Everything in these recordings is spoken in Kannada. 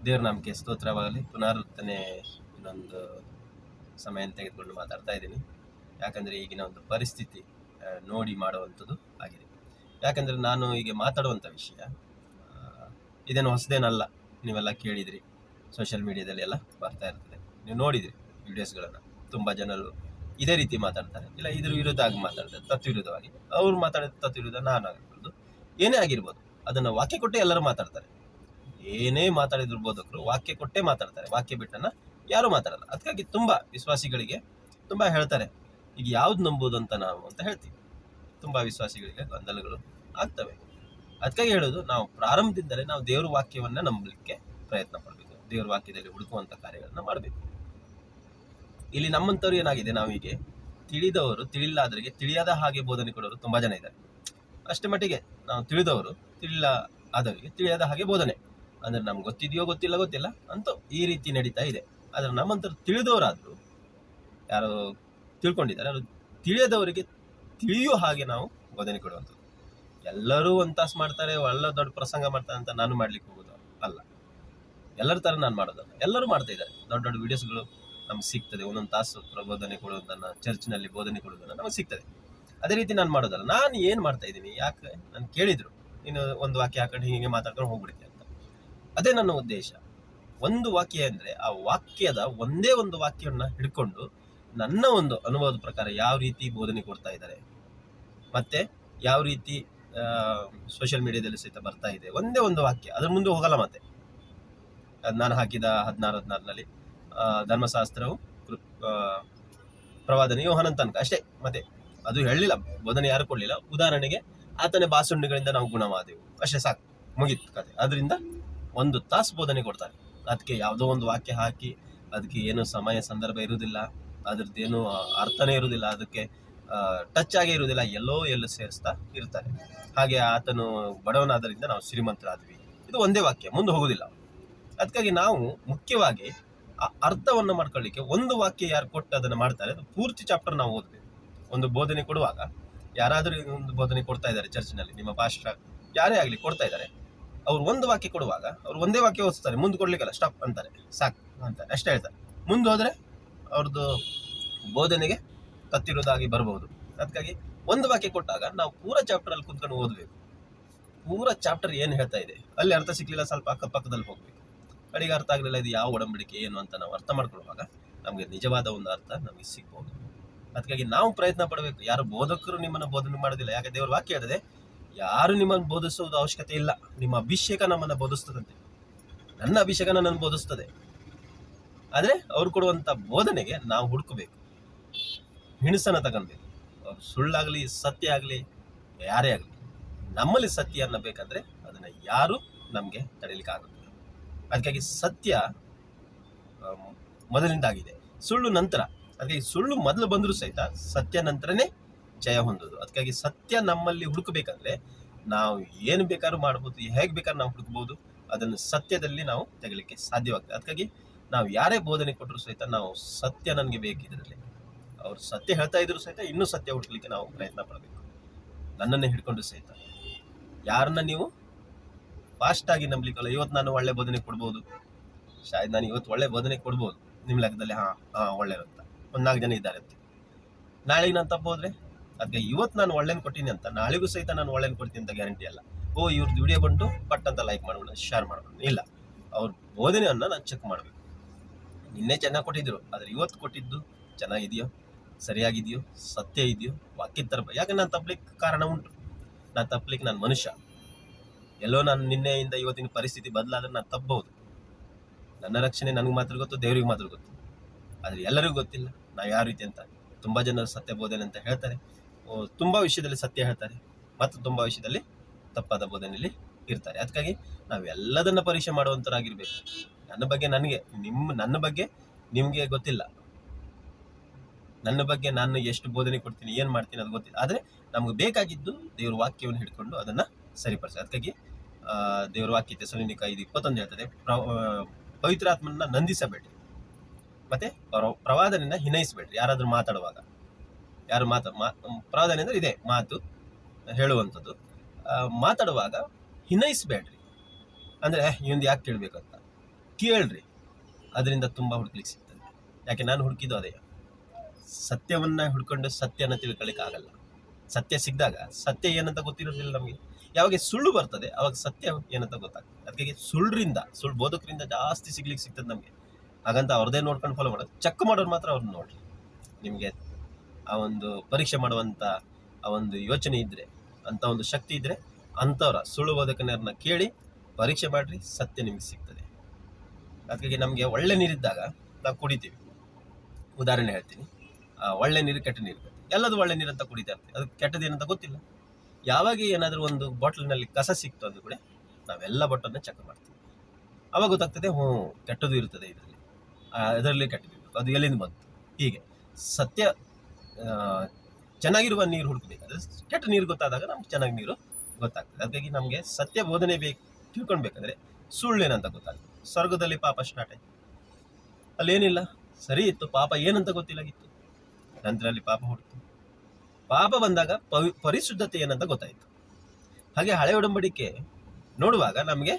ದೇವ್ರ ನಾಮಕ್ಕೆ ಸ್ತೋತ್ರವಾಗಲಿ. ಪುನರುತ್ತನೆ ಇನ್ನೊಂದು ಸಮಯ ತೆಗೆದುಕೊಂಡು ಮಾತಾಡ್ತಾ ಇದ್ದೀನಿ. ಯಾಕಂದರೆ ಈಗಿನ ಒಂದು ಪರಿಸ್ಥಿತಿ ನೋಡಿ ಮಾಡುವಂಥದ್ದು ಆಗಿದೆ. ಯಾಕಂದರೆ ನಾನು ಈಗ ಮಾತಾಡುವಂಥ ವಿಷಯ ಇದೇನು ಹೊಸದೇನಲ್ಲ. ನೀವೆಲ್ಲ ಕೇಳಿದ್ರಿ, ಸೋಷಿಯಲ್ ಮೀಡಿಯಾದಲ್ಲಿ ಎಲ್ಲ ಬರ್ತಾ ಇರ್ತದೆ, ನೀವು ನೋಡಿದ್ರಿ ವಿಡಿಯೋಸ್ಗಳನ್ನು. ತುಂಬ ಜನರು ಇದೇ ರೀತಿ ಮಾತಾಡ್ತಾರೆ, ಇಲ್ಲ ಇದ್ರ ವಿರುದ್ಧವಾಗಿ ಮಾತಾಡ್ತಾರೆ, ತತ್ವಿರುದ್ಧವಾಗಿ. ಅವ್ರು ಮಾತಾಡಿದ ತತ್ವಿರುದ್ಧ ನಾನು ಆಗಿರ್ಬೋದು, ಏನೇ ಆಗಿರ್ಬೋದು, ಅದನ್ನು ವಾಕ್ಯ ಕೊಟ್ಟೆ ಎಲ್ಲರೂ ಮಾತಾಡ್ತಾರೆ. ಏನೇ ಮಾತಾಡಿದ್ರು ಬೋಧಕರು ವಾಕ್ಯ ಕೊಟ್ಟೇ ಮಾತಾಡ್ತಾರೆ, ವಾಕ್ಯ ಬಿಟ್ಟನ್ನ ಯಾರು ಮಾತಾಡಲ್ಲ. ಅದಕ್ಕಾಗಿ ತುಂಬ ವಿಶ್ವಾಸಿಗಳಿಗೆ ತುಂಬ ಹೇಳ್ತಾರೆ, ಈಗ ಯಾವ್ದು ನಂಬೋದು ಅಂತ ನಾವು ಅಂತ ಹೇಳ್ತೀವಿ. ತುಂಬ ವಿಶ್ವಾಸಿಗಳಿಗೆ ಗೊಂದಲಗಳು ಆಗ್ತವೆ. ಅದಕ್ಕಾಗಿ ಹೇಳೋದು, ನಾವು ಪ್ರಾರಂಭದಿಂದಲೇ ನಾವು ದೇವ್ರ ವಾಕ್ಯವನ್ನ ನಂಬಲಿಕ್ಕೆ ಪ್ರಯತ್ನ ಪಡಬೇಕು, ದೇವ್ರ ವಾಕ್ಯದಲ್ಲಿ ಹುಡುಕುವಂಥ ಕಾರ್ಯಗಳನ್ನ ಮಾಡಬೇಕು. ಇಲ್ಲಿ ನಮ್ಮಂಥವ್ರು ಏನಾಗಿದೆ, ನಾವೀಗೆ ತಿಳಿದವರು ತಿಳಿಲಾದವರಿಗೆ ತಿಳಿಯದ ಹಾಗೆ ಬೋಧನೆ ಕೊಡೋರು ತುಂಬ ಜನ ಇದ್ದಾರೆ. ಅಷ್ಟೇ ಮಟ್ಟಿಗೆ ನಾವು ತಿಳಿದವರು ತಿಳಿಲ್ಲ ಆದವರಿಗೆ ತಿಳಿಯದ ಹಾಗೆ ಬೋಧನೆ, ಅಂದ್ರೆ ನಮ್ಗೆ ಗೊತ್ತಿದೆಯೋ ಗೊತ್ತಿಲ್ಲ ಅಂತೂ ಈ ರೀತಿ ನಡೀತಾ ಇದೆ. ಆದರೆ ನಮ್ಮಂಥವ್ರು ತಿಳಿದವರಾದ್ರು, ಯಾರು ತಿಳ್ಕೊಂಡಿದ್ದಾರೆ, ಅವರು ತಿಳಿಯದವರಿಗೆ ತಿಳಿಯೋ ಹಾಗೆ ನಾವು ಬೋಧನೆ ಕೊಡುವಂಥದ್ದು. ಎಲ್ಲರೂ ಒಂದು ತಾಸು ಮಾಡ್ತಾರೆ, ಒಳ್ಳೆ ದೊಡ್ಡ ಪ್ರಸಂಗ ಮಾಡ್ತಾರೆ ಅಂತ ನಾನು ಮಾಡ್ಲಿಕ್ಕೆ ಹೋಗೋದು ಅಲ್ಲ. ಎಲ್ಲರ ಥರ ನಾನು ಮಾಡೋದಲ್ಲ, ಎಲ್ಲರೂ ಮಾಡ್ತಾ ಇದ್ದಾರೆ. ದೊಡ್ಡ ದೊಡ್ಡ ವಿಡಿಯೋಸ್ಗಳು ನಮ್ಗೆ ಸಿಗ್ತದೆ, ಒಂದೊಂದು ತಾಸು ಪ್ರಬೋಧನೆ ಕೊಡುವುದನ್ನು, ಚರ್ಚ್ನಲ್ಲಿ ಬೋಧನೆ ಕೊಡುವುದನ್ನು ನಮಗೆ ಸಿಗ್ತದೆ. ಅದೇ ರೀತಿ ನಾನು ಮಾಡೋದಲ್ಲ. ನಾನು ಏನು ಮಾಡ್ತಾ ಇದ್ದೀನಿ, ಯಾಕೆ ನಾನು ಕೇಳಿದ್ರು, ನೀನು ಒಂದು ವಾಕ್ಯ ಹಾಕೊಂಡು ಹೀಗೆ ಮಾತಾಡ್ಕೊಂಡು ಹೋಗ್ಬಿಡ್ತೀನಿ ಅಂತ. ಅದೇ ನನ್ನ ಉದ್ದೇಶ. ಒಂದು ವಾಕ್ಯ ಅಂದರೆ ಆ ವಾಕ್ಯದ ಒಂದೇ ಒಂದು ವಾಕ್ಯವನ್ನು ಹಿಡ್ಕೊಂಡು ನನ್ನ ಒಂದು ಅನುಭವದ ಪ್ರಕಾರ ಯಾವ ರೀತಿ ಬೋಧನೆ ಕೊಡ್ತಾ ಇದ್ದಾರೆ, ಮತ್ತೆ ಯಾವ ರೀತಿ ಸೋಷಿಯಲ್ ಮೀಡಿಯಾದಲ್ಲಿ ಸಹಿತ ಬರ್ತಾ ಇದೆ, ಒಂದೇ ಒಂದು ವಾಕ್ಯ, ಅದ್ರ ಮುಂದೆ ಹೋಗಲ್ಲ. ಮತ್ತೆ ನಾನು ಹಾಕಿದ 16 ಧರ್ಮಶಾಸ್ತ್ರವು ಪ್ರವಾದನೆ ಯೋಹಾನನ ತನಕ ಅಷ್ಟೇ. ಮತ್ತೆ ಅದು ಹೇಳಲಿಲ್ಲ, ಬೋಧನೆ ಯಾರು ಕೊಡಲಿಲ್ಲ. ಉದಾಹರಣೆಗೆ, ಆತನೇ ಬಾಸುಂಡಿಗಳಿಂದ ನಾವು ಗುಣವಾದೆವು, ಅಷ್ಟೇ, ಸಾಕು, ಮುಗೀತು ಕತೆ. ಅದರಿಂದ 1 ತಾಸು ಬೋಧನೆ ಕೊಡ್ತಾರೆ. ಅದಕ್ಕೆ ಯಾವುದೋ ಒಂದು ವಾಕ್ಯ ಹಾಕಿ ಅದಕ್ಕೆ ಏನು ಸಮಯ ಸಂದರ್ಭ ಇರುವುದಿಲ್ಲ, ಅದ್ರದ್ದೇನು ಅರ್ಥನೇ ಇರುವುದಿಲ್ಲ, ಅದಕ್ಕೆ ಟಚ್ ಆಗೇ ಇರುವುದಿಲ್ಲ, ಎಲ್ಲೋ ಸೇರಿಸ್ತಾ ಇರ್ತಾರೆ. ಹಾಗೆ ಆತನು ಬಡವನಾದ್ದರಿಂದ ನಾವು ಶ್ರೀಮಂತರಾದ್ವಿ, ಇದು ಒಂದೇ ವಾಕ್ಯ, ಮುಂದೆ ಹೋಗುದಿಲ್ಲ. ಅದಕ್ಕಾಗಿ ನಾವು ಮುಖ್ಯವಾಗಿ ಆ ಅರ್ಥವನ್ನು ಮಾಡ್ಕೊಳ್ಳಿಕ್ಕೆ ಒಂದು ವಾಕ್ಯ ಯಾರು ಕೊಟ್ಟು ಅದನ್ನು ಮಾಡ್ತಾರೆ, ಅದು ಪೂರ್ತಿ ಚಾಪ್ಟರ್ ನಾವು ಓದಬೇಕು. ಒಂದು ಬೋಧನೆ ಕೊಡುವಾಗ, ಯಾರಾದರೂ ಒಂದು ಬೋಧನೆ ಕೊಡ್ತಾ ಇದ್ದಾರೆ ಚರ್ಚ್ನಲ್ಲಿ, ನಿಮ್ಮ ಪಾಸ್ಟರ್ ಯಾರೇ ಆಗಲಿ ಕೊಡ್ತಾ ಇದ್ದಾರೆ, ಅವ್ರು ಒಂದು ವಾಕ್ಯ ಕೊಡುವಾಗ ಅವ್ರು ಒಂದೇ ವಾಕ್ಯ ಓದಿಸ್ತಾರೆ, ಮುಂದೆ ಕೊಡ್ಲಿಕ್ಕಲ್ಲ, ಸ್ಟಾಪ್ ಅಂತಾರೆ, ಸಾಕು ಅಂತಾರೆ, ಅಷ್ಟೇ ಹೇಳ್ತಾರೆ. ಮುಂದೆ ಹೋದರೆ ಅವ್ರದ್ದು ಬೋಧನೆಗೆ ತತ್ತಿರೋದಾಗಿ ಬರ್ಬೋದು. ಅದಕ್ಕಾಗಿ ಒಂದು ವಾಕ್ಯ ಕೊಟ್ಟಾಗ ನಾವು ಪೂರ ಚಾಪ್ಟರಲ್ಲಿ ಕುಂತ್ಕೊಂಡು ಓದಬೇಕು. ಪೂರ ಚಾಪ್ಟರ್ ಏನು ಹೇಳ್ತಾ ಇದೆ, ಅಲ್ಲಿ ಅರ್ಥ ಸಿಗ್ಲಿಲ್ಲ, ಸ್ವಲ್ಪ ಅಕ್ಕಪಕ್ಕದಲ್ಲಿ ಹೋಗ್ಬೇಕು. ಕಡೆಗೆ ಅರ್ಥ ಆಗಲಿಲ್ಲ, ಇದು ಯಾವ ಒಡಂಬಡಿಕೆ ಏನು ಅಂತ ನಾವು ಅರ್ಥ ಮಾಡ್ಕೊಳ್ಳುವಾಗ ನಮಗೆ ನಿಜವಾದ ಒಂದು ಅರ್ಥ ನಮಗೆ ಸಿಗ್ಬೋದು. ಅದಕ್ಕಾಗಿ ನಾವು ಪ್ರಯತ್ನ ಪಡಬೇಕು. ಯಾರು ಬೋಧಕರು ನಿಮ್ಮನ್ನು ಬೋಧನೆ ಮಾಡೋದಿಲ್ಲ. ಯಾಕೆ ದೇವರ ವಾಕ್ಯ ಹೇಳಿದೆ, ಯಾರು ನಿಮ್ಮನ್ನು ಬೋಧಿಸುವುದು ಅವಶ್ಯಕತೆ ಇಲ್ಲ, ನಿಮ್ಮ ಅಭಿಷೇಕ ನಮ್ಮನ್ನು ಬೋಧಿಸ್ತದಂತೆ. ನನ್ನ ಅಭಿಷೇಕ ನನ್ನನ್ನು ಬೋಧಿಸ್ತದೆ. ಆದರೆ ಅವ್ರು ಕೊಡುವಂಥ ಬೋಧನೆಗೆ ನಾವು ಹುಡುಕಬೇಕು, ಹಿಣಸನ ತಗೊಳ್ಬೇಕು. ಅವ್ರು ಸುಳ್ಳಾಗಲಿ ಸತ್ಯ ಆಗಲಿ ಯಾರೇ ಆಗಲಿ, ನಮ್ಮಲ್ಲಿ ಸತ್ಯ ಅನ್ನಬೇಕಂದ್ರೆ ಅದನ್ನು ಯಾರು ನಮಗೆ ತಡೆಯಲಿಕ್ಕೆ ಆಗುತ್ತೆ. ಅದಕ್ಕಾಗಿ ಸತ್ಯ ಮೊದಲಿಂದಾಗಿದೆ, ಸುಳ್ಳು ನಂತರ. ಅದಕ್ಕಾಗಿ ಸುಳ್ಳು ಮೊದಲು ಬಂದರೂ ಸಹಿತ ಸತ್ಯ ನಂತರನೇ ಜಯ ಹೊಂದೋದು. ಅದಕ್ಕಾಗಿ ಸತ್ಯ ನಮ್ಮಲ್ಲಿ ಹುಡುಕಬೇಕಂದ್ರೆ ನಾವು ಏನು ಬೇಕಾದ್ರೂ ಮಾಡ್ಬೋದು, ಹೇಗೆ ಬೇಕಾದ್ರೂ ನಾವು ಹುಡುಕ್ಬೋದು, ಅದನ್ನು ಸತ್ಯದಲ್ಲಿ ನಾವು ತೆಗಲಿಕ್ಕೆ ಸಾಧ್ಯವಾಗ್ತದೆ. ಅದಕ್ಕಾಗಿ ನಾವು ಯಾರೇ ಬೋಧನೆ ಕೊಟ್ಟರು ಸಹಿತ ನಾವು ಸತ್ಯ ನನಗೆ ಬೇಕಿದ್ರಲ್ಲಿ, ಅವ್ರು ಸತ್ಯ ಹೇಳ್ತಾ ಇದ್ರು ಸಹಿತ ಇನ್ನೂ ಸತ್ಯ ಹುಡುಕ್ಲಿಕ್ಕೆ ನಾವು ಪ್ರಯತ್ನ ಪಡಬೇಕು. ನನ್ನನ್ನೇ ಹಿಡ್ಕೊಂಡು ಸಹಿತ ಯಾರನ್ನ ನೀವು ಫಾಸ್ಟಾಗಿ ನಂಬಲಿಕ್ಕಲ್ಲ. ಇವತ್ತು ನಾನು ಒಳ್ಳೆ ಬೋಧನೆ ಕೊಡ್ಬೋದು, ಶಾಯದ್ ನಾನು ಇವತ್ತು ಒಳ್ಳೆ ಬೋಧನೆ ಕೊಡ್ಬೋದು ನಿಮ್ಮ ಲೆಕ್ಕದಲ್ಲಿ, ಒಳ್ಳೆಯದು ಅಂತ ಒಂದು 4 ಜನ ಇದ್ದಾರೆ ಅಂತ. ನಾಳೆಗೆ ನಾನು ತಪ್ಪು ಹೋದ್ರೆ, ಅದಕ್ಕೆ ಇವತ್ತು ನಾನು ಒಳ್ಳೆನ ಕೊಟ್ಟಿನಿ ಅಂತ ನಾಳೆಗೂ ಸಹಿತ ನಾನು ಒಳ್ಳೆನ ಕೊಡ್ತೀನಿ ಅಂತ ಗ್ಯಾರಂಟಿ ಅಲ್ಲ. ಇವ್ರದ್ದು ವಿಡಿಯೋ ಬಂತು ಪಟ್ ಅಂತ ಲೈಕ್ ಮಾಡ್ಬಿಡ, ಶೇರ್ ಮಾಡ್ಬಿಡ, ಇಲ್ಲ, ಅವ್ರ ಬೋಧನೆಯನ್ನು ನಾನು ಚೆಕ್ ಮಾಡಬೇಕು. ನಿನ್ನೆ ಚೆನ್ನಾಗಿ ಕೊಟ್ಟಿದ್ರು, ಆದರೆ ಇವತ್ತು ಕೊಟ್ಟಿದ್ದು ಚೆನ್ನಾಗಿದೆಯೋ, ಸರಿಯಾಗಿದೆಯೋ, ಸತ್ಯ ಇದೆಯೋ, ವಾಕ್ಯದ ಥರ. ಯಾಕೆ ನಾನು ತಪ್ಪಲಿಕ್ಕೆ ಕಾರಣ ಉಂಟು, ನಾನು ತಪ್ಪಲಿಕ್ಕೆ ನಾನು ಮನುಷ್ಯ. ಎಲ್ಲೋ ನಾನು ನಿನ್ನೆಯಿಂದ ಇವತ್ತಿನ ಪರಿಸ್ಥಿತಿ ಬದಲಾದ್ರೆ ನಾನು ತಪ್ಪಬಹುದು. ನನ್ನ ರಕ್ಷಣೆ ನನಗೆ ಮಾತ್ರ ಗೊತ್ತು, ದೇವರಿಗೆ ಮಾತ್ರ ಗೊತ್ತು. ಆದರೆ ಎಲ್ಲರಿಗೂ ಗೊತ್ತಿಲ್ಲ ನಾವು ಯಾವ ರೀತಿ ಅಂತ. ತುಂಬ ಜನರು ಸತ್ಯ ಬೋಧನೆ ಅಂತ ಹೇಳ್ತಾರೆ, ತುಂಬ ವಿಷಯದಲ್ಲಿ ಸತ್ಯ ಹೇಳ್ತಾರೆ, ಮತ್ತು ತುಂಬ ವಿಷಯದಲ್ಲಿ ತಪ್ಪಾದ ಬೋಧನೆಯಲ್ಲಿ ಇರ್ತಾರೆ. ಅದಕ್ಕಾಗಿ ನಾವು ಎಲ್ಲದನ್ನು ಪರೀಕ್ಷೆ ಮಾಡುವಂಥರಾಗಿರ್ಬೇಕು. ನನ್ನ ಬಗ್ಗೆ ನನಗೆ, ನನ್ನ ಬಗ್ಗೆ ನಿಮಗೆ ಗೊತ್ತಿಲ್ಲ, ನನ್ನ ಬಗ್ಗೆ ನಾನು ಎಷ್ಟು ಬೋಧನೆ ಕೊಡ್ತೀನಿ, ಏನು ಮಾಡ್ತೀನಿ ಅದು ಗೊತ್ತಿಲ್ಲ. ಆದರೆ ನಮ್ಗೆ ಬೇಕಾಗಿದ್ದು ದೇವ್ರ ವಾಕ್ಯವನ್ನು ಹಿಡ್ಕೊಂಡು ಅದನ್ನು ಸರಿಪಡಿಸಿ. ಅದಕ್ಕಾಗಿ ದೇವ್ರ ವಾಕ್ಯ ಥೆಸಲೋನಿಕ 5:21 ಹೇಳ್ತದೆ, ಪವಿತ್ರಾತ್ಮನ ನಂದಿಸಬೇಡ್ರಿ, ಮತ್ತೆ ಪ್ರವಾದನೆಯನ್ನು ಹಿನೈಸಬೇಡ್ರಿ. ಯಾರಾದರೂ ಮಾತಾಡುವಾಗ, ಯಾರು ಪ್ರವಾದನೆ ಅಂದರೆ ಇದೇ ಮಾತು ಹೇಳುವಂಥದ್ದು. ಮಾತಾಡುವಾಗ ಹಿನೈಸಬೇಡ್ರಿ, ಅಂದರೆ ಇವಂದು ಯಾಕೆ ಕೇಳಬೇಕಂತ. ಕೇಳ್ರಿ, ಅದರಿಂದ ತುಂಬ ಹುಡುಕ್ಲಿಕ್ಕೆ ಸಿಗ್ತದೆ. ಯಾಕೆ ನಾನು ಹುಡುಕಿದ್ದು ಅದೇ, ಸತ್ಯವನ್ನ ಹುಡ್ಕೊಂಡು ಸತ್ಯನ ತಿಳ್ಕೊಳ್ಳಿಕ್ಕೆ ಆಗಲ್ಲ. ಸತ್ಯ ಸಿಕ್ಕಿದಾಗ ಸತ್ಯ ಏನಂತ ಗೊತ್ತಿರೋದಿಲ್ಲ ನಮಗೆ. ಯಾವಾಗ ಸುಳ್ಳು ಬರ್ತದೆ ಅವಾಗ ಸತ್ಯ ಏನಂತ ಗೊತ್ತಾಗ್ತದೆ. ಅದಕ್ಕೆ ಸುಳ್ಳು ಬೋಧಕರಿಂದ ಜಾಸ್ತಿ ಸಿಗ್ಲಿಕ್ಕೆ ಸಿಗ್ತದೆ ನಮಗೆ. ಹಾಗಂತ ಅವ್ರದೇ ನೋಡ್ಕೊಂಡು ಫಾಲೋ ಮಾಡೋದು. ಚೆಕ್ ಮಾಡೋರು ಮಾತ್ರ ಅವ್ರನ್ನ ನೋಡ್ರಿ. ನಿಮಗೆ ಆ ಒಂದು ಪರೀಕ್ಷೆ ಮಾಡುವಂಥ ಆ ಒಂದು ಯೋಚನೆ ಇದ್ದರೆ, ಅಂಥ ಒಂದು ಶಕ್ತಿ ಇದ್ದರೆ, ಅಂಥವ್ರ ಸುಳ್ಳು ಬೋಧಕನವ್ರನ್ನ ಕೇಳಿ ಪರೀಕ್ಷೆ ಮಾಡಿರಿ, ಸತ್ಯ ನಿಮಗೆ ಸಿಗ್ತದೆ. ಅದಕ್ಕೆ ನಮಗೆ ಒಳ್ಳೆ ನೀರಿದ್ದಾಗ ನಾವು ಕುಡಿತೀವಿ. ಉದಾಹರಣೆ ಹೇಳ್ತೀನಿ, ಒಳ್ಳೆ ನೀರು ಕೆಟ್ಟ ನೀರು, ಎಲ್ಲದು ಒಳ್ಳೆ ನೀರು ಅಂತ ಕುಡಿತಾ ಇರ್ತೀವಿ. ಅದು ಕೆಟ್ಟದೇನಂತ ಗೊತ್ತಿಲ್ಲ. ಯಾವಾಗ ಏನಾದರೂ ಒಂದು ಬಾಟ್ಲಿನಲ್ಲಿ ಕಸ ಸಿಕ್ತು ಅಂದ್ರೂ ಕೂಡ ನಾವೆಲ್ಲ ಬಾಟಲನ್ನ ಚೆಕ್ ಮಾಡ್ತೀವಿ. ಅವಾಗ ಗೊತ್ತಾಗ್ತದೆ, ಕೆಟ್ಟದ್ದು ಇರ್ತದೆ ಇದರಲ್ಲಿ ಕೆಟ್ಟದಿರಬೇಕು, ಅದು ಎಲ್ಲಿಂದ ಬಂತು. ಹೀಗೆ ಸತ್ಯ ಚೆನ್ನಾಗಿರುವ ನೀರು ಹುಡುಕಬೇಕಾದ್ರೆ ಕೆಟ್ಟ ನೀರು ಗೊತ್ತಾದಾಗ ನಮ್ಗೆ ಚೆನ್ನಾಗಿ ನೀರು ಗೊತ್ತಾಗ್ತದೆ. ಹಾಗಾಗಿ ನಮಗೆ ಸತ್ಯ ಬೋಧನೆ ತಿಳ್ಕೊಳ್ಬೇಕಾದ್ರೆ ಸುಳ್ಳೇನಂತ ಗೊತ್ತಾಗ್ತದೆ. ಸ್ವರ್ಗದಲ್ಲಿ ಪಾಪ ಸ್ಟಾರ್ಟ್ ಆಯ್ತು, ಅಲ್ಲೇನಿಲ್ಲ, ಸರಿ ಇತ್ತು, ಪಾಪ ಏನಂತ ಗೊತ್ತಿಲ್ಲಾಗಿತ್ತು. ನಂತರ ಅಲ್ಲಿ ಪಾಪ ಹುಟ್ಟಿತು. ಪಾಪ ಬಂದಾಗ ಪರಿಶುದ್ಧತೆ ಏನಂತ ಗೊತ್ತಾಯ್ತು. ಹಾಗೆ ಹಳೆ ಒಡಂಬಡಿಕೆ ನೋಡುವಾಗ ನಮಗೆ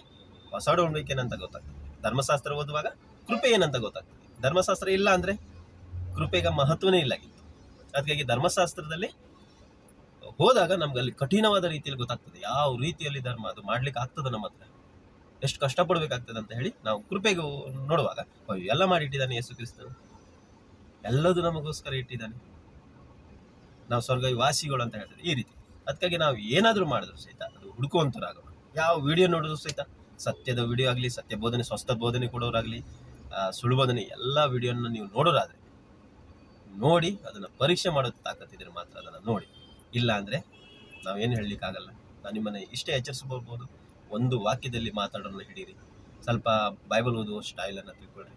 ಹೊಸ ಒಡಂಬಡಿಕೆ ಏನಂತ ಗೊತ್ತಾಗ್ತದೆ. ಧರ್ಮಶಾಸ್ತ್ರ ಓದುವಾಗ ಕೃಪೆ ಏನಂತ ಗೊತ್ತಾಗ್ತದೆ. ಧರ್ಮಶಾಸ್ತ್ರ ಇಲ್ಲ ಅಂದ್ರೆ ಕೃಪೆಗೆ ಮಹತ್ವನೇ ಇಲ್ಲಾಗಿತ್ತು. ಅದಕ್ಕಾಗಿ ಧರ್ಮಶಾಸ್ತ್ರದಲ್ಲಿ ಹೋದಾಗ ನಮ್ಗೆ ಅಲ್ಲಿ ಕಠಿಣವಾದ ರೀತಿಯಲ್ಲಿ ಗೊತ್ತಾಗ್ತದೆ ಯಾವ ರೀತಿಯಲ್ಲಿ ಧರ್ಮ ಅದು ಮಾಡ್ಲಿಕ್ಕೆ ಆಗ್ತದೆ, ನಮ್ಮ ಹತ್ರ ಎಷ್ಟು ಕಷ್ಟಪಡ್ಬೇಕಾಗ್ತದೆ ಅಂತ ಹೇಳಿ. ನಾವು ಕೃಪೆಗೆ ನೋಡುವಾಗ ಎಲ್ಲ ಮಾಡಿಟ್ಟಿದ್ದಾನೆ ಯೇಸು ಕ್ರಿಸ್ತನು, ಎಲ್ಲದೂ ನಮಗೋಸ್ಕರ ಇಟ್ಟಿದ್ದಾನೆ, ನಾವು ಸ್ವರ್ಗ ವಾಸಿಗಳು ಅಂತ ಹೇಳ್ತಾರೆ ಈ ರೀತಿ. ಅದಕ್ಕಾಗಿ ನಾವು ಏನಾದರೂ ಮಾಡಿದ್ರು ಸಹಿತ ಅದು ಹುಡುಕುವಂತರಾಗೋಣ. ಯಾವ ವಿಡಿಯೋ ನೋಡಿದ್ರು ಸಹಿತ ಸತ್ಯದ ವಿಡಿಯೋ ಆಗಲಿ, ಸತ್ಯ ಬೋಧನೆ, ಸ್ವಸ್ಥ ಬೋಧನೆ ಕೊಡೋರಾಗಲಿ, ಸುಳ್ಳು ಬೋಧನೆ, ಎಲ್ಲ ವಿಡಿಯೋನ ನೀವು ನೋಡೋರಾದ್ರೆ ನೋಡಿ ಅದನ್ನು ಪರೀಕ್ಷೆ ಮಾಡೋದು ತಾಕತ್ತಿದ್ರೆ ಮಾತ್ರ ಅದನ್ನು ನೋಡಿ. ಇಲ್ಲ ಅಂದರೆ ನಾವೇನು ಹೇಳಲಿಕ್ಕಾಗಲ್ಲ. ನಾನು ನಿಮ್ಮನ್ನು ಇಷ್ಟೇ ಎಚ್ಚರಿಸ್ಬೋದು, ಒಂದು ವಾಕ್ಯದಲ್ಲಿ ಮಾತಾಡೋಣ ಹಿಡೀರಿ. ಸ್ವಲ್ಪ ಬೈಬಲ್ ಓದುವ ಸ್ಟೈಲನ್ನು ತಿಳ್ಕೊಳ್ಳಿ.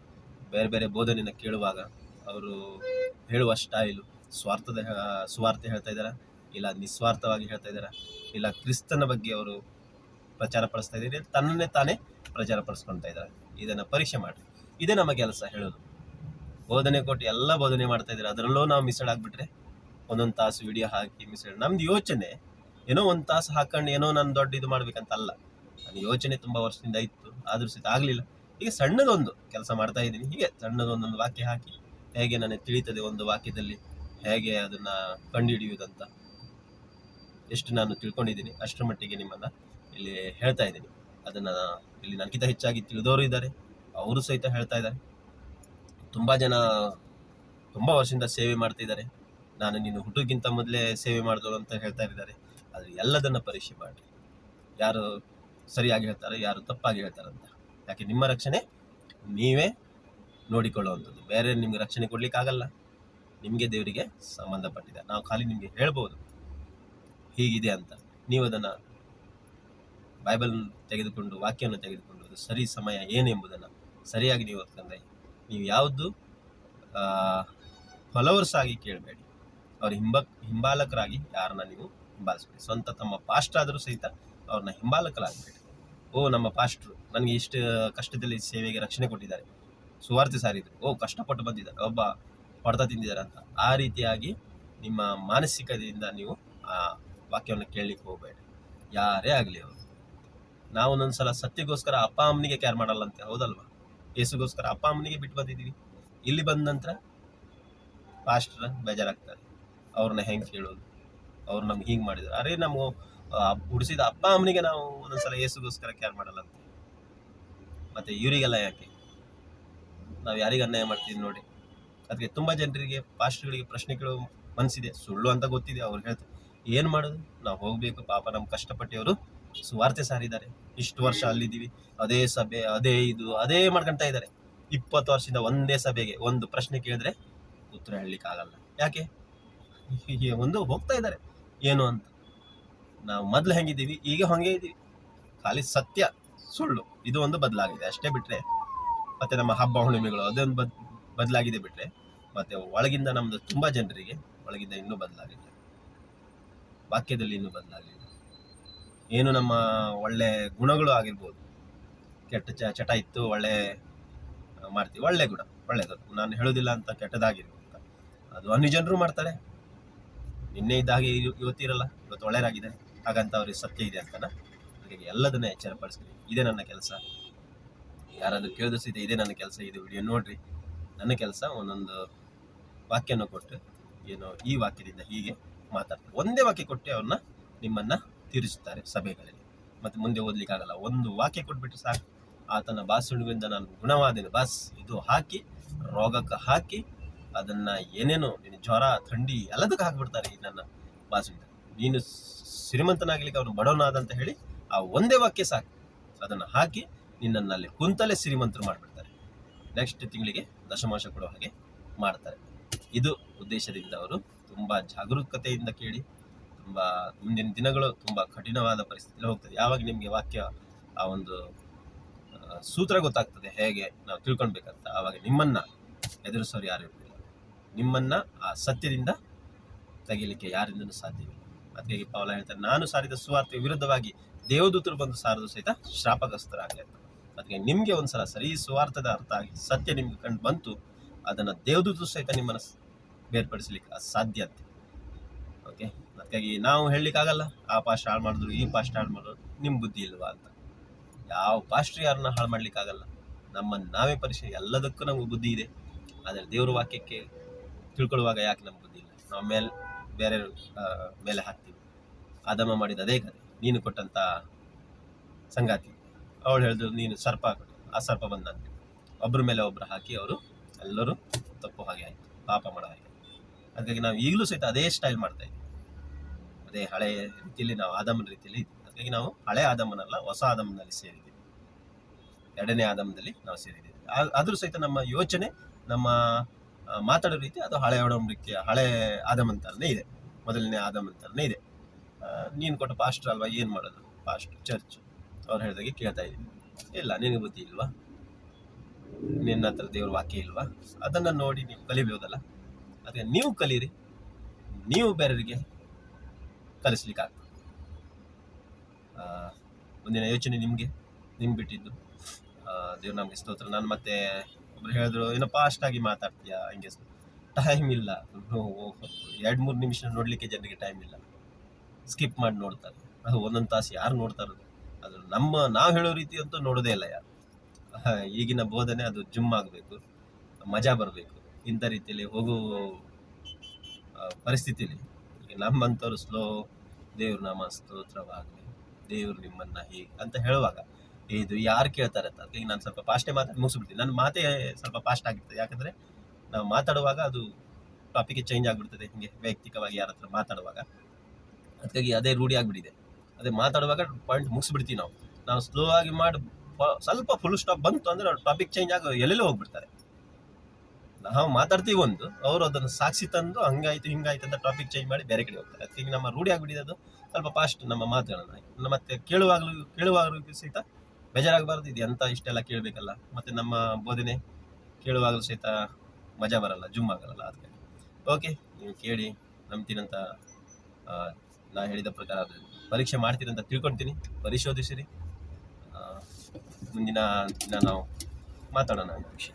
ಬೇರೆ ಬೇರೆ ಬೋಧನೆಯನ್ನು ಕೇಳುವಾಗ ಅವರು ಹೇಳುವ ಸ್ಟೈಲು ಸ್ವಾರ್ಥ ಹೇಳ್ತಾ ಇದ್ದಾರಾ, ಇಲ್ಲ ನಿಸ್ವಾರ್ಥವಾಗಿ ಹೇಳ್ತಾ ಇದ್ದಾರಾ, ಇಲ್ಲ ಕ್ರಿಸ್ತನ ಬಗ್ಗೆ ಅವರು ಪ್ರಚಾರ ಪಡಿಸ್ತಾ ಇದ್ದಾರೆ, ತನ್ನನ್ನೇ ತಾನೇ ಪ್ರಚಾರ ಪಡಿಸ್ಕೊಳ್ತಾ ಇದ್ದಾರೆ. ಇದನ್ನು ಪರೀಕ್ಷೆ ಮಾಡಿರಿ. ಇದೇ ನಮ್ಮ ಕೆಲಸ, ಹೇಳೋದು. ಬೋಧನೆ ಕೊಟ್ಟು ಎಲ್ಲ ಬೋಧನೆ ಮಾಡ್ತಾ ಇದ್ದಾರೆ, ಅದರಲ್ಲೂ ನಾವು ಮಿಸ್ಸಾಗ್ಬಿಟ್ರೆ ಒಂದೊಂದು ತಾಸು ವಿಡಿಯೋ ಹಾಕಿ ಮಿಸ್ಸಾಡ್. ನಮ್ದು ಯೋಚನೆ ಏನೋ ಒಂದು ತಾಸು ಹಾಕೊಂಡು ಏನೋ ನಾನು ದೊಡ್ಡ ಇದು ಮಾಡ್ಬೇಕಂತ ಅಲ್ಲ. ನನ್ನ ಯೋಚನೆ ತುಂಬ ವರ್ಷದಿಂದ ಇತ್ತು, ಆದ್ರೂ ಸಹಿತ ಆಗಲಿಲ್ಲ. ಈಗ ಸಣ್ಣದೊಂದು ಕೆಲಸ ಮಾಡ್ತಾ ಇದ್ದೀನಿ. ಹೀಗೆ ಸಣ್ಣದೊಂದೊಂದು ವಾಕ್ಯ ಹಾಕಿ ಹೇಗೆ ನನಗೆ ತಿಳಿತದೆ ಒಂದು ವಾಕ್ಯದಲ್ಲಿ ಹೇಗೆ ಅದನ್ನು ಕಂಡುಹಿಡಿಯುವುದಂತ ಎಷ್ಟು ನಾನು ತಿಳ್ಕೊಂಡಿದ್ದೀನಿ ಅಷ್ಟರ ಮಟ್ಟಿಗೆ ನಿಮ್ಮನ್ನು ಇಲ್ಲಿ ಹೇಳ್ತಾ ಇದ್ದೀನಿ. ಅದನ್ನು ಇಲ್ಲಿ ನನಗಿಂತ ಹೆಚ್ಚಾಗಿ ತಿಳಿದವರು ಇದ್ದಾರೆ, ಅವರು ಸಹಿತ ಹೇಳ್ತಾ ಇದ್ದಾರೆ. ತುಂಬ ಜನ ತುಂಬ ವರ್ಷದಿಂದ ಸೇವೆ ಮಾಡ್ತಿದ್ದಾರೆ. ನಾನು ನೀನು ಹುಟ್ಟೋಕ್ಕಿಂತ ಮೊದಲೇ ಸೇವೆ ಮಾಡಿದವರು ಅಂತ ಹೇಳ್ತಾ ಇದ್ದಾರೆ. ಆದರೆ ಎಲ್ಲದನ್ನು ಪರೀಕ್ಷೆ ಮಾಡಿ, ಯಾರು ಸರಿಯಾಗಿ ಹೇಳ್ತಾರೆ, ಯಾರು ತಪ್ಪಾಗಿ ಹೇಳ್ತಾರಂತ. ಯಾಕೆ ನಿಮ್ಮ ರಕ್ಷಣೆ ನೀವೇ ನೋಡಿಕೊಳ್ಳುವಂಥದ್ದು, ಬೇರೆ ನಿಮ್ಗೆ ರಕ್ಷಣೆ ಕೊಡ್ಲಿಕ್ಕಾಗಲ್ಲ. ನಿಮಗೆ ದೇವರಿಗೆ ಸಂಬಂಧಪಟ್ಟಿದೆ. ನಾವು ಖಾಲಿ ನಿಮಗೆ ಹೇಳ್ಬೋದು ಹೀಗಿದೆ ಅಂತ. ನೀವು ಅದನ್ನು ಬೈಬಲ್ ತೆಗೆದುಕೊಂಡು, ವಾಕ್ಯವನ್ನು ತೆಗೆದುಕೊಂಡು ಅದು ಸರಿ ಸಮಯ ಏನೆಂಬುದನ್ನು ಸರಿಯಾಗಿ ನೀವು ಓದ್ಕೊಂಡ್ರೆ, ನೀವು ಯಾವುದು ಫಾಲೋವರ್ಸ್ ಆಗಿ ಕೇಳಬೇಡಿ, ಅವ್ರ ಹಿಂಬಾಲಕರಾಗಿ ಯಾರನ್ನ ನೀವು ಹಿಂಬಾಲಿಸ್ಬೇಡಿ. ಸ್ವಂತ ತಮ್ಮ ಪಾಸ್ಟರ್ ಆದರೂ ಸಹಿತ ಅವ್ರನ್ನ ಹಿಂಬಾಲಕರಾಗಬೇಡಿ. ನಮ್ಮ ಪಾಸ್ಟ್ರು ನನಗೆ ಇಷ್ಟು ಕಷ್ಟದಲ್ಲಿ ಸೇವೆಗೆ ರಕ್ಷಣೆ ಕೊಟ್ಟಿದ್ದಾರೆ, ಸುವಾರ್ತೆ ಸಾರಿದ್ರು, ಕಷ್ಟಪಟ್ಟು ಬಂದಿದ್ದಾರೆ, ಒಬ್ಬ ಹೊಡೆತ ತಿಂದಿದ್ದಾರೆ ಅಂತ ಆ ರೀತಿಯಾಗಿ ನಿಮ್ಮ ಮಾನಸಿಕತೆಯಿಂದ ನೀವು ಆ ವಾಕ್ಯವನ್ನು ಕೇಳಲಿಕ್ಕೆ ಹೋಗಬೇಡಿ, ಯಾರೇ ಆಗಲಿ ಅವರು. ನಾವು ಒಂದೊಂದ್ಸಲ ಸತ್ಯಗೋಸ್ಕರ ಅಪ್ಪ ಅಮ್ಮನಿಗೆ ಕೇರ್ ಮಾಡಲ್ಲ ಅಂತ, ಹೌದಲ್ವಾ? ಯೇಸುಗೋಸ್ಕರ ಅಪ್ಪ ಅಮ್ಮನಿಗೆ ಬಿಟ್ಟು ಬಂದಿದ್ದೀವಿ. ಇಲ್ಲಿ ಬಂದ ನಂತರ ಪಾಸ್ಟರ್ ಬೇಜಾರಾಗ್ತಾರೆ, ಅವ್ರನ್ನ ಹೆಂಗೆ ಕೇಳೋದು, ಅವ್ರು ನಮ್ಗೆ ಹಿಂಗೆ ಮಾಡಿದ್ರು. ಅರೆ, ನಮ್ಮ ಹುಡಿಸಿದ ಅಪ್ಪ ಅಮ್ಮನಿಗೆ ನಾವು ಒಂದೊಂದ್ಸಲ ಯೇಸುಗೋಸ್ಕರ ಕೇರ್ ಮಾಡಲ್ಲ ಅಂತ, ಮತ್ತೆ ಇವರಿಗೆಲ್ಲ ಯಾಕೆ? ನಾವು ಯಾರಿಗೆ ಅನ್ಯಾಯ ಮಾಡ್ತೀವಿ ನೋಡಿ. ಅದಕ್ಕೆ ತುಂಬ ಜನರಿಗೆ ಪಾಸ್ಟರ್ಗಳಿಗೆ ಪ್ರಶ್ನೆ ಕೇಳೋ ಮನಸ್ಸಿದೆ, ಸುಳ್ಳು ಅಂತ ಗೊತ್ತಿದೆ. ಅವ್ರು ಹೇಳ್ತಾರೆ, ಏನು ಮಾಡೋದು, ನಾವು ಹೋಗಬೇಕು, ಪಾಪ ನಮ್ಮ ಕಷ್ಟಪಟ್ಟಿಯವರು ಸುವಾರ್ತೆ ಸಾರಿದ್ದಾರೆ, ಇಷ್ಟು ವರ್ಷ ಅಲ್ಲಿದ್ದೀವಿ, ಅದೇ ಸಭೆ, ಅದೇ ಮಾಡ್ಕೊಳ್ತಾ ಇದ್ದಾರೆ. 20 ವರ್ಷದಿಂದ ಒಂದೇ ಸಭೆಗೆ ಒಂದು ಪ್ರಶ್ನೆ ಕೇಳಿದ್ರೆ ಉತ್ತರ ಹೇಳಲಿಕ್ಕಾಗಲ್ಲ. ಯಾಕೆ? ಒಂದು ಹೋಗ್ತಾ ಇದ್ದಾರೆ ಏನು ಅಂತ. ನಾವು ಮೊದಲು ಹೆಂಗಿದ್ದೀವಿ ಈಗ ಹಂಗೆ ಇದ್ದೀವಿ. ಖಾಲಿ ಸತ್ಯ ಸುಳ್ಳು ಇದು ಒಂದು ಬದಲಾಗಿದೆ ಅಷ್ಟೇ ಬಿಟ್ಟರೆ, ಮತ್ತು ನಮ್ಮ ಹಬ್ಬ ಹುಣ್ಣಿಮೆಗಳು ಅದೊಂದು ಬದಲಾಗಿದೆ ಬಿಟ್ಟರೆ, ಮತ್ತು ಒಳಗಿಂದ ನಮ್ಮದು ತುಂಬ ಜನರಿಗೆ ಒಳಗಿಂದ ಇನ್ನೂ ಬದಲಾಗಿಲ್ಲ, ವಾಕ್ಯದಲ್ಲಿ ಇನ್ನೂ ಬದಲಾಗಿಲ್ಲ. ಏನು ನಮ್ಮ ಒಳ್ಳೆ ಗುಣಗಳು ಆಗಿರ್ಬೋದು, ಕೆಟ್ಟ ಚಟ ಇತ್ತು, ಒಳ್ಳೆ ಮಾಡ್ತೀವಿ, ಒಳ್ಳೆ ಗುಣ ಒಳ್ಳೆಯದು, ನಾನು ಹೇಳೋದಿಲ್ಲ ಅಂತ ಕೆಟ್ಟದಾಗಿರ್ಬೋದು, ಅದು ಅನ್ಯ ಜನರು ಮಾಡ್ತಾರೆ. ನಿನ್ನೆ ಇದ್ದ ಹಾಗೆ ಇವತ್ತಿರಲ್ಲ, ಇವತ್ತು ಒಳ್ಳೆಯದಾಗಿದೆ, ಹಾಗಂತ ಅವ್ರಿಗೆ ಸತ್ಯ ಇದೆ ಅಂತನ. ಹಾಗಾಗಿ ಎಲ್ಲದನ್ನ ಎಚ್ಚರಪಡಿಸ್ತೀನಿ. ಇದೇ ನನ್ನ ಕೆಲಸ. ಯಾರಾದರೂ ಕೇಳಿದ್ರು ಸಹಿತ ಇದೇ ನನ್ನ ಕೆಲಸ, ಇದು ವಿಡಿಯೋ ನೋಡ್ರಿ, ನನ್ನ ಕೆಲಸ ಒಂದೊಂದು ವಾಕ್ಯನ ಕೊಟ್ಟು ಏನೋ ಈ ವಾಕ್ಯದಿಂದ ಹೀಗೆ ಮಾತಾಡ್ತಾರೆ. ಒಂದೇ ವಾಕ್ಯ ಕೊಟ್ಟು ಅವ್ರನ್ನ ನಿಮ್ಮನ್ನು ತೀರಿಸುತ್ತಾರೆ ಸಭೆಗಳಲ್ಲಿ. ಮತ್ತು ಮುಂದೆ ಓದಲಿಕ್ಕಾಗಲ್ಲ. ಒಂದು ವಾಕ್ಯ ಕೊಟ್ಬಿಟ್ರೆ ಸಾಕು, ಆತನ ಬಾಸುಣಿನಿಂದ ನಾನು ಗುಣವಾದೇನೆ ಬಾಸ್, ಇದು ಹಾಕಿ ರೋಗಕ್ಕೆ ಹಾಕಿ ಅದನ್ನು ಏನೇನೋ ನಿನ್ನ ಜ್ವರ ಥಂಡಿ ಎಲ್ಲದಕ್ಕೂ ಹಾಕಿಬಿಡ್ತಾರೆ ಈ ನನ್ನ ಬಾಸುಣಿದ. ನೀನು ಶ್ರೀಮಂತನಾಗಲಿಕ್ಕೆ ಅವನು ಬಡವನಾದಂತ ಹೇಳಿ ಆ ಒಂದೇ ವಾಕ್ಯ ಸಾಕು, ಅದನ್ನು ಹಾಕಿ ನಿನ್ನಲ್ಲಿ ಕುಂತಲೇ ಶ್ರೀಮಂತರು ಮಾಡಿಬಿಡ್ತಾರೆ. ನೆಕ್ಸ್ಟ್ ತಿಂಗಳಿಗೆ ದಶಮಾಂಶ ಕೊಡೋ ಹಾಗೆ ಮಾಡ್ತಾರೆ. ಇದು ಉದ್ದೇಶದಿಂದ ಅವರು ತುಂಬ ಜಾಗರೂಕತೆಯಿಂದ ಕೇಳಿ. ತುಂಬ ಮುಂದಿನ ದಿನಗಳು ತುಂಬ ಕಠಿಣವಾದ ಪರಿಸ್ಥಿತಿಯಲ್ಲಿ ಹೋಗ್ತದೆ. ಯಾವಾಗ ನಿಮಗೆ ವಾಕ್ಯ ಆ ಒಂದು ಸೂತ್ರ ಗೊತ್ತಾಗ್ತದೆ ಹೇಗೆ ನಾವು ತಿಳ್ಕೊಳ್ಬೇಕಂತ, ಆವಾಗ ನಿಮ್ಮನ್ನು ಎದುರಿಸೋರು ಯಾರು ಇರ್ತಿಲ್ಲ. ನಿಮ್ಮನ್ನು ಆ ಸತ್ಯದಿಂದ ತೆಗಿಲಿಕ್ಕೆ ಯಾರಿಂದನೂ ಸಾಧ್ಯವಿಲ್ಲ. ಅದಕ್ಕೆ ಪೌಲ ಹೇಳ್ತಾರೆ, ನಾನು ಸಾರಿದ ಸುವಾರ್ತೆಯ ವಿರುದ್ಧವಾಗಿ ದೇವದೂತರು ಬಂದು ಸಾರದು ಸಹಿತ ಶಾಪಗ್ರಸ್ತರಾಗಲಿ ಅಂತ. ಅದಕ್ಕೆ ನಿಮಗೆ ಒಂದ್ಸಲ ಸರಿ ಸುವಾರ್ಥದ ಅರ್ಥ ಆಗಿ ಸತ್ಯ ನಿಮ್ಗೆ ಕಂಡು ಬಂತು, ಅದನ್ನು ದೇವದೂತರು ಸಹಿತ ನಿಮ್ಮನ್ನು ಬೇರ್ಪಡಿಸಲಿಕ್ಕೆ ಸಾಧ್ಯ ಅಂತ. ಓಕೆ, ಅದಕ್ಕಾಗಿ ನಾವು ಹೇಳಲಿಕ್ಕಾಗಲ್ಲ ಆ ಪಾಸ್ಟ್ ಹಾಳು ಮಾಡಿದ್ರು ಈ ಪಾಸ್ಟ್ ಹಾಳು ಮಾಡಿದ್ರು ನಿಮ್ಮ ಬುದ್ಧಿ ಇಲ್ವಾ ಅಂತ. ಯಾವ ಪಾಸ್ಟ್ರು ಯಾರನ್ನ ಹಾಳು ಮಾಡ್ಲಿಕ್ಕಾಗಲ್ಲ. ನಮ್ಮನ್ನು ನಾವೇ ಪರಿಶೀಲನೆ, ಎಲ್ಲದಕ್ಕೂ ನಮ್ಗೆ ಬುದ್ಧಿ ಇದೆ. ಆದರೆ ದೇವ್ರ ವಾಕ್ಯಕ್ಕೆ ತಿಳ್ಕೊಳ್ಳುವಾಗ ಯಾಕೆ ನಮ್ಗೆ ಬುದ್ಧಿ ಇಲ್ಲ? ನಾವು ಬೇರೆ ಮೇಲೆ ಹಾಕ್ತೀವಿ. ಆದಮ ಮಾಡಿದ ಅದೇ ಕತೆ, ನೀನು ಕೊಟ್ಟಂಥ ಸಂಗಾತಿ ಅವಳು ಹೇಳಿದ್ರು ನೀನು ಸರ್ಪ ಕೊಟ್ಟು, ಆ ಸರ್ಪ ಬಂದಂತೆ ಒಬ್ಬರ ಮೇಲೆ ಒಬ್ಬರು ಹಾಕಿ ಅವರು ಎಲ್ಲರೂ ತಪ್ಪು ಹಾಗೆ ಆಯಿತು, ಪಾಪ ಮಾಡೋ ಹಾಗೆ. ಹಾಗಾಗಿ ನಾವು ಈಗಲೂ ಸಹಿತ ಅದೇ ಸ್ಟೈಲ್ ಮಾಡ್ತಾ ಇದ್ದೀವಿ, ಅದೇ ಹಳೆಯ ರೀತಿಯಲ್ಲಿ ನಾವು ಆದಮನ ರೀತಿಯಲ್ಲಿ ಇದ್ದೀವಿ. ಹಾಗಾಗಿ ನಾವು ಹಳೆ ಆದಮನಲ್ಲ, ಹೊಸ ಆದಮನಲ್ಲಿ ಸೇರಿದ್ದೀವಿ, ಎರಡನೇ ಆದಮದಲ್ಲಿ ನಾವು ಸೇರಿದ್ದೀವಿ. ಆದರೂ ಸಹಿತ ನಮ್ಮ ಯೋಚನೆ, ನಮ್ಮ ಮಾತಾಡೋ ರೀತಿ ಅದು ಹಳೆ ಒಡಂಬಡಿಕೆ, ಹಳೆ ಆದಮಂತರನೇ ಇದೆ, ಮೊದಲನೇ ಆದಮಂತರನೇ ಇದೆ. ನೀನು ಕೊಟ್ಟ ಪಾಸ್ಟರ್ ಅಲ್ವಾ, ಏನು ಮಾಡೋದು? ಪಾಸ್ಟ್ ಚರ್ಚ್ ಅವ್ರು ಹೇಳಿದಾಗೆ ಕೇಳ್ತಾ ಇದ್ದೀನಿ. ಇಲ್ಲ, ನಿನಗೆ ಬುದ್ಧಿ ಇಲ್ವಾ? ನಿನ್ನ ಹತ್ರ ದೇವ್ರ ವಾಕ್ಯ ಇಲ್ವಾ? ಅದನ್ನು ನೋಡಿ ನೀವು ಕಲಿಬಹುದಲ್ಲ. ಅದಕ್ಕೆ ನೀವು ಕಲೀರಿ, ನೀವು ಬೇರೆಯವರಿಗೆ ಕಲಿಸ್ಲಿಕ್ಕಾಗ್ತದೆ. ಮುಂದಿನ ಯೋಚನೆ ನಿಮಗೆ ಬಿಟ್ಟಿದ್ದು. ದೇವ್ರು ನಮಗೆ ಸ್ತೋತ್ರ. ನಾನು ಮತ್ತೆ ಒಬ್ರು ಹೇಳಿದ್ರು, ಏನೋ ಫಾಸ್ಟಾಗಿ ಮಾತಾಡ್ತೀಯಾ, ಹಂಗೆ ಟೈಮ್ ಇಲ್ಲ. 2-3 ನಿಮಿಷ ನೋಡಲಿಕ್ಕೆ ಜನರಿಗೆ ಟೈಮ್ ಇಲ್ಲ, ಸ್ಕಿಪ್ ಮಾಡಿ ನೋಡ್ತಾರೆ. ಅದು ಒಂದೊಂದು ತಾಸು ಯಾರು ನೋಡ್ತಾ ಇರೋದು? ಅದು ನಾವು ಹೇಳೋ ರೀತಿ ಅಂತೂ ನೋಡೋದೇ ಇಲ್ಲ ಯಾರು. ಈಗಿನ ಬೋಧನೆ ಅದು ಜಿಮ್ ಆಗಬೇಕು, ಮಜಾ ಬರಬೇಕು, ಇಂಥ ರೀತಿಯಲ್ಲಿ ಹೋಗೋ ಪರಿಸ್ಥಿತಿಲಿ ನಮ್ಮಂಥವ್ರು ಸ್ಲೋ, ದೇವ್ರ ನಾಮ ಸ್ತೋತ್ರವಾಗಲಿ, ದೇವ್ರು ನಿಮ್ಮನ್ನು ಹೀಗೆ ಅಂತ ಹೇಳುವಾಗ ಇದು ಯಾರು ಕೇಳ್ತಾರೆ ಅಂತ. ಅದಕ್ಕೆ ನಾನು ಸ್ವಲ್ಪ ಫಾಸ್ಟೇ ಮಾತಾಡಿ ಮುಗಿಸ್ಬಿಡ್ತೀನಿ. ನನ್ನ ಮಾತೇ ಸ್ವಲ್ಪ ಫಾಸ್ಟ್ ಆಗಿರ್ತದೆ, ಯಾಕಂದರೆ ನಾವು ಮಾತಾಡುವಾಗ ಅದು ಟಾಪಿಕ್ ಚೇಂಜ್ ಆಗಿಬಿಡ್ತದೆ. ಹಿಂಗೆ ವೈಯಕ್ತಿಕವಾಗಿ ಯಾರ ಹತ್ರ ಮಾತಾಡುವಾಗ ಅದಕ್ಕಾಗಿ ಅದೇ ರೂಢಿ ಆಗಿಬಿಟ್ಟಿದೆ. ಅದೇ ಮಾತಾಡುವಾಗ ಪಾಯಿಂಟ್ ಮುಗಿಸ್ಬಿಡ್ತೀವಿ ನಾವು ಸ್ಲೋ ಆಗಿ ಮಾಡಿ ಸ್ವಲ್ಪ ಫುಲ್ ಸ್ಟಾಪ್ ಬಂತು ಅಂದರೆ ಟಾಪಿಕ್ ಚೇಂಜ್ ಆಗಿ ಎಲ್ಲೆಲ್ಲೋ ಹೋಗ್ಬಿಡ್ತಾರೆ. ನಾವು ಮಾತಾಡ್ತೀವಿ ಒಂದು, ಅವರು ಅದನ್ನು ಸಾಕ್ಷಿ ತಂದು ಹಂಗಾಯ್ತು ಹಿಂಗಾಯ್ತು ಅಂತ ಟಾಪಿಕ್ ಚೇಂಜ್ ಮಾಡಿ ಬೇರೆ ಕಡೆ ಹೋಗ್ತಾರೆ. ಅದಕ್ಕೆ ನಮ್ಮ ರೂಢಿ ಆಗಿಬಿಟ್ಟಿದೆ ಅದು ಸ್ವಲ್ಪ ಫಾಸ್ಟ್ ನಮ್ಮ ಮಾತುಗಳನ್ನು. ಮತ್ತೆ ಕೇಳುವಾಗಲೂ ಸಹಿತ ಬೇಜಾರಾಗಬಾರ್ದು, ಇದು ಎಂತ ಇಷ್ಟೆಲ್ಲ ಕೇಳಬೇಕಲ್ಲ, ಮತ್ತು ನಮ್ಮ ಬೋಧನೆ ಕೇಳುವಾಗಲೂ ಸಹಿತ ಮಜಾ ಬರಲ್ಲ, ಜುಮ್ ಆಗಲ್ಲ. ಅದಕ್ಕೆ ಓಕೆ, ನೀವು ಕೇಳಿ ನಂಬ್ತೀನಂತ ನಾ ಹೇಳಿದ ಪ್ರಕಾರ ಅದು ಪರೀಕ್ಷೆ ಮಾಡ್ತೀರಂತ ತಿಳ್ಕೊಳ್ತೀನಿ. ಪರಿಶೋಧಿಸಿರಿ. ಮುಂದಿನ ದಿನ ನಾವು ಮಾತಾಡೋಣ ಈ ವಿಷಯ.